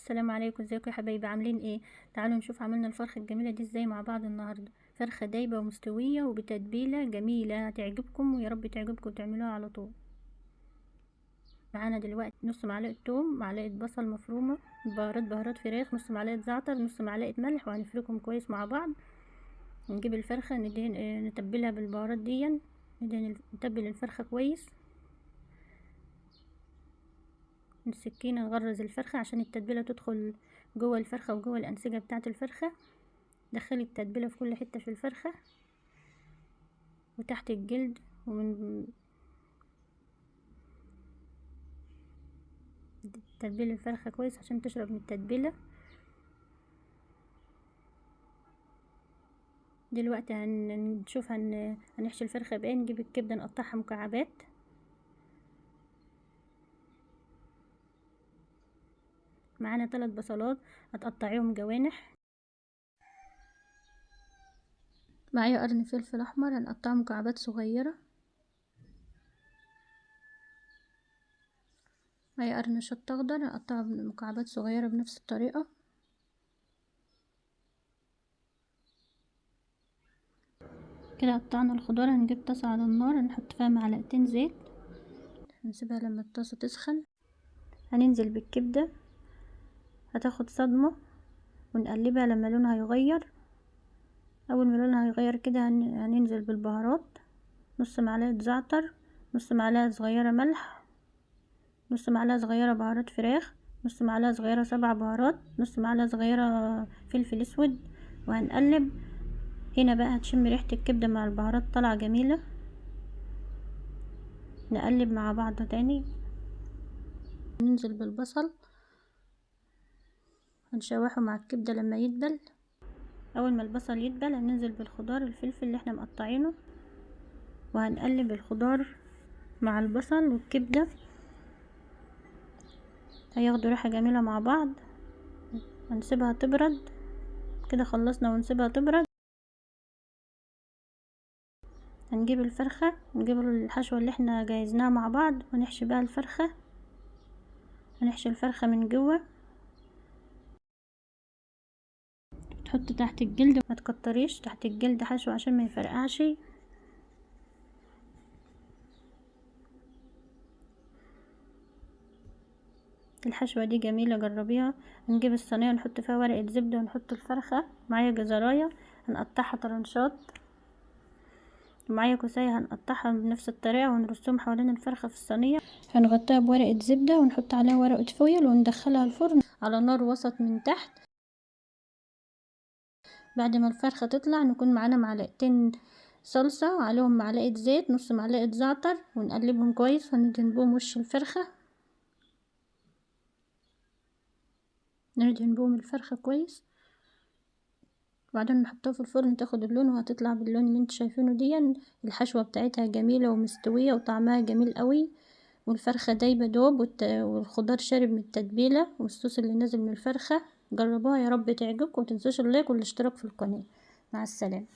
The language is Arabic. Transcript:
السلام عليكم، ازيكم يا حبايبي؟ عاملين ايه؟ تعالوا نشوف عملنا الفرخه الجميله دي ازاي مع بعض النهارده. فرخه دايبه ومستويه وبتتبيله جميله هتعجبكم، ويا رب تعجبكم وتعملوها على طول. معانا دلوقتي نص معلقه توم، معلقه بصل مفرومه، بهارات فراخ، نص معلقه زعتر، نص معلقه ملح، وهنفركهم كويس مع بعض. نجيب الفرخه نتبلها بالبهارات دي. نتبل الفرخه كويس. السكينه نغرز الفرخه عشان التتبيله تدخل جوه الفرخه وجوه الانسجه بتاعه الفرخه. دخلي التتبيله في كل حته في الفرخه وتحت الجلد، ومن تتبيل الفرخه كويس عشان تشرب من التتبيله. دلوقتي هنشوف هنحشي الفرخه بايه. نجيب الكبده نقطعها مكعبات. معانا 3 بصلات هتقطعيهم جوانح. معايا قرن فلفل احمر هنقطعه مكعبات صغيره. معايا قرن شطه اخضر هنقطعه مكعبات صغيره بنفس الطريقه. كده قطعنا الخضار. هنجيب طاسه على النار هنحط فيها معلقتين زيت، هنسيبها لما الطاسه تسخن. هننزل بالكبده، هتاخد صدمه ونقلبها لما لونها يغير. اول ما لونها يغير كده هننزل بالبهارات. نص معلقه زعتر، نص معلقه صغيره ملح، نص معلقه صغيره بهارات فراخ، نص معلقه صغيره سبع بهارات، نص معلقه صغيره فلفل اسود. وهنقلب. هنا بقى هتشم ريحه الكبده مع البهارات طالعه جميله. نقلب مع بعض تاني. ننزل بالبصل هنشوحه مع الكبده لما يدبل. اول ما البصل يدبل هننزل بالخضار الفلفل اللي احنا مقطعينه، وهنقلب الخضار مع البصل والكبده هياخدوا ريحه جميله مع بعض. هنسيبها تبرد. كده خلصنا ونسيبها تبرد. هنجيب الفرخه، نجيب الحشوه اللي احنا جهزناها مع بعض ونحشي بقى الفرخه. هنحشي الفرخه من جوه. تحط تحت الجلد، ما تكتريش تحت الجلد حشو عشان ما يفرقعش. الحشوه دي جميله، جربيها. هنجيب الصينيه نحط فيها ورقه زبده ونحط الفرخه. معايا جزرايه هنقطعها طرنشات، ومعايا كوسايه هنقطعها بنفس الطريقه ونرسهم حوالين الفرخه في الصينيه. هنغطيها بورقه زبده ونحط عليها ورقه فويل وندخلها الفرن على نار وسط من تحت. بعد ما الفرخه تطلع نكون معانا معلقتين صلصه وعليهم معلقه زيت، نص معلقه زعتر، ونقلبهم كويس وندهن بهم وش الفرخه. ندهن بهم الفرخه كويس وبعدين نحطها في الفرن تاخد اللون، وهتطلع باللون اللي انتوا شايفينه دي. الحشوه بتاعتها جميله ومستويه وطعمها جميل قوي، والفرخه دايبه دوب، والخضار شارب من التتبيله والصوص اللي نازل من الفرخه. جربوها يا رب تعجبكم، ومتنسوش اللايك والاشتراك في القناه. مع السلامه.